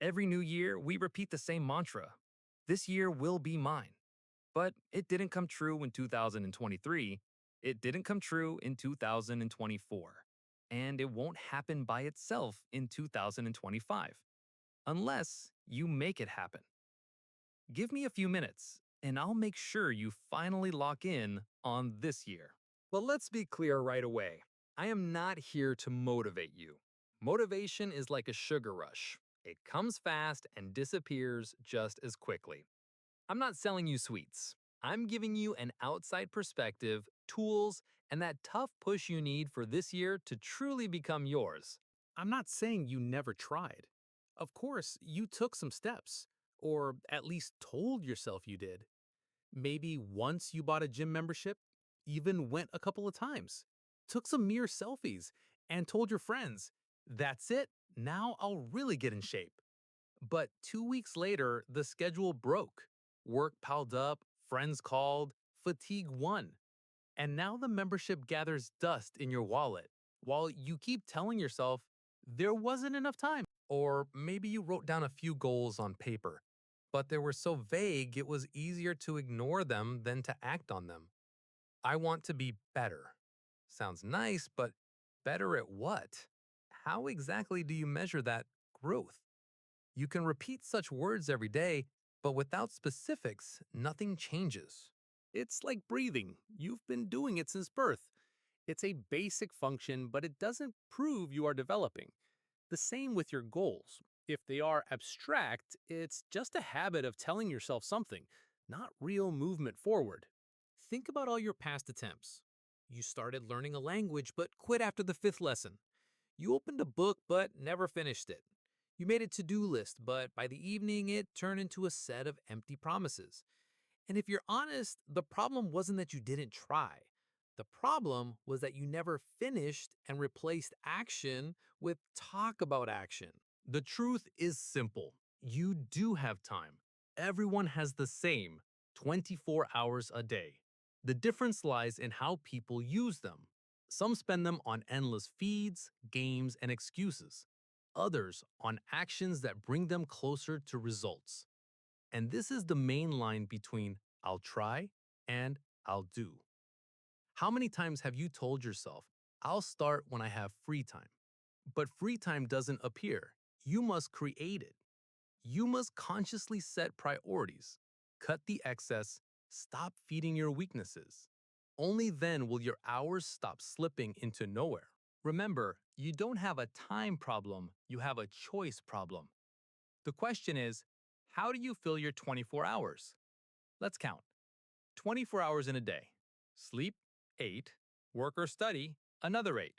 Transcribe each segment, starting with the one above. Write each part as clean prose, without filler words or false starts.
Every new year, we repeat the same mantra: this year will be mine. But it didn't come true in 2023. It didn't come true in 2024. And it won't happen by itself in 2025 unless you make it happen. Give me a few minutes, and I'll make sure you finally lock in on this year. Well, let's be clear right away. I am not here to motivate you. Motivation is like a sugar rush. It comes fast and disappears just as quickly. I'm not selling you sweets. I'm giving you an outside perspective, tools, and that tough push you need for this year to truly become yours. I'm not saying you never tried. Of course, you took some steps, or at least told yourself you did. Maybe once you bought a gym membership, even went a couple of times, took some mirror selfies, and told your friends, that's it, now I'll really get in shape. But 2 weeks later, the schedule broke. Work piled up, friends called, fatigue won. And now the membership gathers dust in your wallet while you keep telling yourself there wasn't enough time. Or maybe you wrote down a few goals on paper, but they were so vague it was easier to ignore them than to act on them. I want to be better. Sounds nice, but better at what? How exactly do you measure that growth? You can repeat such words every day, but without specifics, nothing changes. It's like breathing. You've been doing it since birth. It's a basic function, but it doesn't prove you are developing. The same with your goals. If they are abstract, it's just a habit of telling yourself something, not real movement forward. Think about all your past attempts. You started learning a language but quit after the fifth lesson. You opened a book but never finished it. You made a to do list, but by the evening it turned into a set of empty promises. And if you're honest, the problem wasn't that you didn't try. The problem was that you never finished and replaced action with talk about action. The truth is simple. You do have time. Everyone has the same 24 hours a day. The difference lies in how people use them. Some spend them on endless feeds, games, and excuses. Others on actions that bring them closer to results. And this is the main line between I'll try and I'll do. How many times have you told yourself, I'll start when I have free time? But free time doesn't appear. You must create it. You must consciously set priorities, cut the excess, stop feeding your weaknesses. Only then will your hours stop slipping into nowhere. Remember, you don't have a time problem, you have a choice problem. The question is, how do you fill your 24 hours? Let's count. 24 hours in a day. Sleep, 8. Work or study, another 8.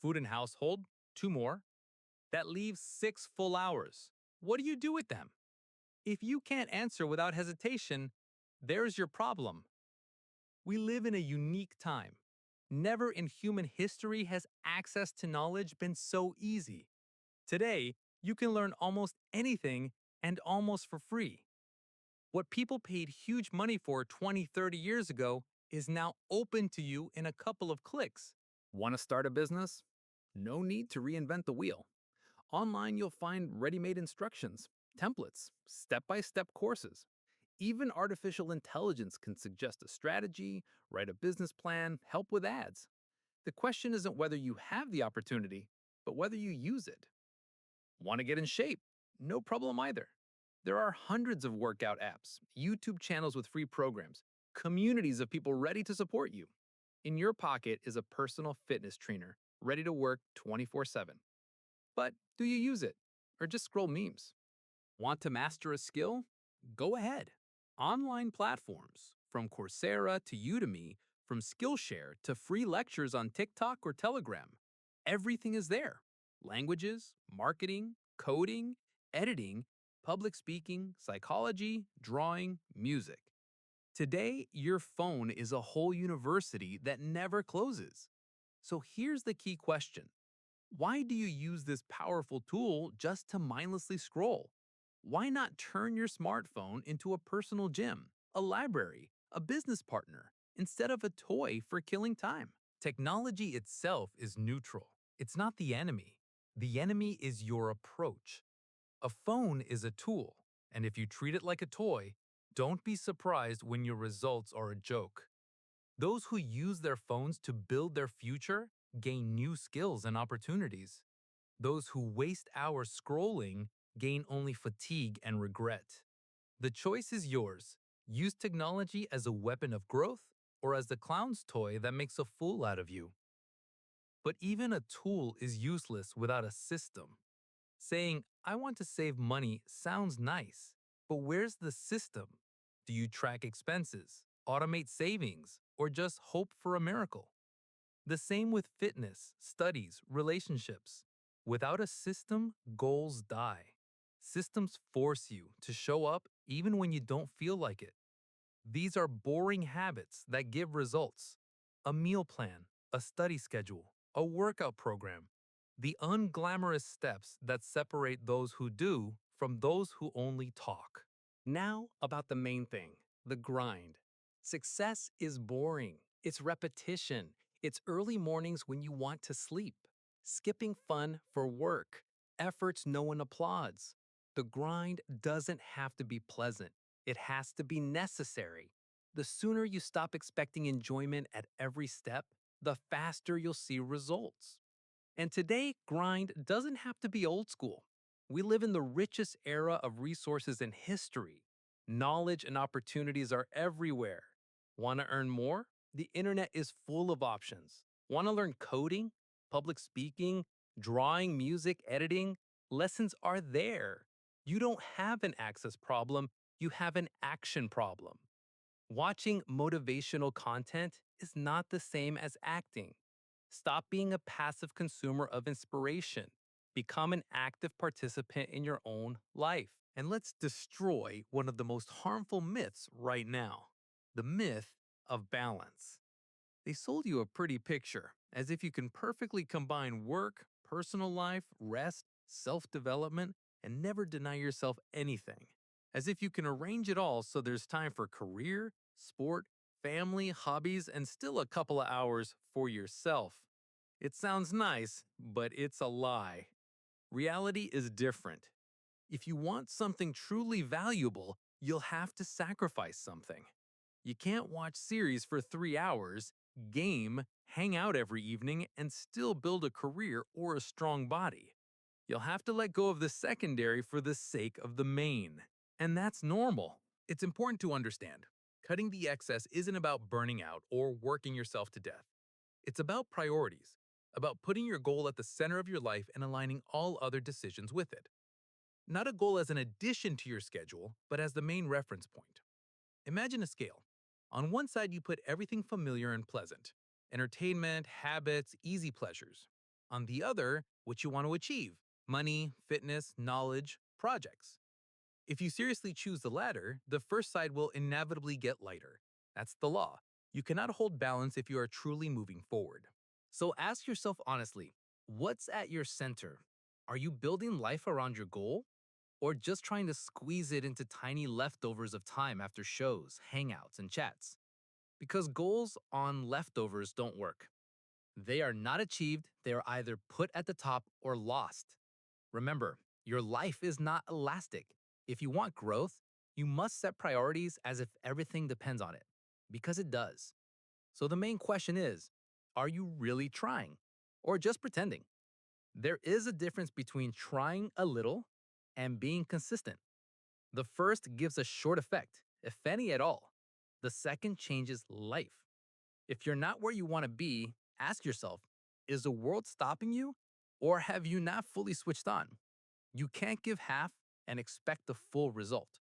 Food and household, 2 more. That leaves 6 full hours. What do you do with them? If you can't answer without hesitation, there's your problem. We live in a unique time. Never in human history has access to knowledge been so easy. Today, you can learn almost anything and almost for free. What people paid huge money for 20, 30 years ago is now open to you in a couple of clicks. Want to start a business? No need to reinvent the wheel. Online, you'll find ready made instructions, templates, step by step courses. Even artificial intelligence can suggest a strategy, write a business plan, help with ads. The question isn't whether you have the opportunity, but whether you use it. Want to get in shape? No problem either. There are hundreds of workout apps, YouTube channels with free programs, communities of people ready to support you. In your pocket is a personal fitness trainer ready to work 24/7. But do you use it? Or just scroll memes? Want to master a skill? Go ahead. Online platforms, from Coursera to Udemy, from Skillshare to free lectures on TikTok or Telegram. Everything is there. Languages, marketing, coding, editing, public speaking, psychology, drawing, music. Today, your phone is a whole university that never closes. So here's the key question. Why do you use this powerful tool just to mindlessly scroll? Why not turn your smartphone into a personal gym, a library, a business partner, instead of a toy for killing time? Technology itself is neutral. It's not the enemy. The enemy is your approach. A phone is a tool, and if you treat it like a toy, don't be surprised when your results are a joke. Those who use their phones to build their future gain new skills and opportunities. Those who waste hours scrolling gain only fatigue and regret. The choice is yours. Use technology as a weapon of growth or as the clown's toy that makes a fool out of you. But even a tool is useless without a system. Saying, I want to save money sounds nice, but where's the system? Do you track expenses, automate savings, or just hope for a miracle? The same with fitness, studies, relationships. Without a system, goals die. Systems force you to show up even when you don't feel like it. These are boring habits that give results. A meal plan, a study schedule, a workout program. The unglamorous steps that separate those who do from those who only talk. Now, about the main thing, the grind. Success is boring. It's repetition. It's early mornings when you want to sleep. Skipping fun for work. Efforts no one applauds. The grind doesn't have to be pleasant. It has to be necessary. The sooner you stop expecting enjoyment at every step, the faster you'll see results. And today, grind doesn't have to be old school. We live in the richest era of resources in history. Knowledge and opportunities are everywhere. Want to earn more? The internet is full of options. Want to learn coding, public speaking, drawing, music, editing? Lessons are there. You don't have an access problem, you have an action problem. Watching motivational content is not the same as acting. Stop being a passive consumer of inspiration. Become an active participant in your own life. And let's destroy one of the most harmful myths right now, the myth of balance. They sold you a pretty picture, as if you can perfectly combine work, personal life, rest, self development, and never deny yourself anything. As if you can arrange it all so there's time for career, sport, family, hobbies, and still a couple of hours for yourself. It sounds nice, but it's a lie. Reality is different. If you want something truly valuable, you'll have to sacrifice something. You can't watch series for 3 hours, game, hang out every evening, and still build a career or a strong body. You'll have to let go of the secondary for the sake of the main. And that's normal. It's important to understand. Cutting the excess isn't about burning out or working yourself to death. It's about priorities, about putting your goal at the center of your life and aligning all other decisions with it. Not a goal as an addition to your schedule, but as the main reference point. Imagine a scale. On one side, you put everything familiar and pleasant entertainment, habits, easy pleasures. On the other, what you want to achieve money, fitness, knowledge, projects. If you seriously choose the latter, the first side will inevitably get lighter. That's the law. You cannot hold balance if you are truly moving forward. So ask yourself honestly, what's at your center? Are you building life around your goal? Or just trying to squeeze it into tiny leftovers of time after shows, hangouts, and chats? Because goals on leftovers don't work. They are not achieved, they are either put at the top or lost. Remember, your life is not elastic. If you want growth, you must set priorities as if everything depends on it, because it does. So the main question is, are you really trying? Or just pretending? There is a difference between trying a little and being consistent. The first gives a short effect, if any at all. The second changes life. If you're not where you want to be, ask yourself, is the world stopping you? Or have you not fully switched on? You can't give half and expect the full result.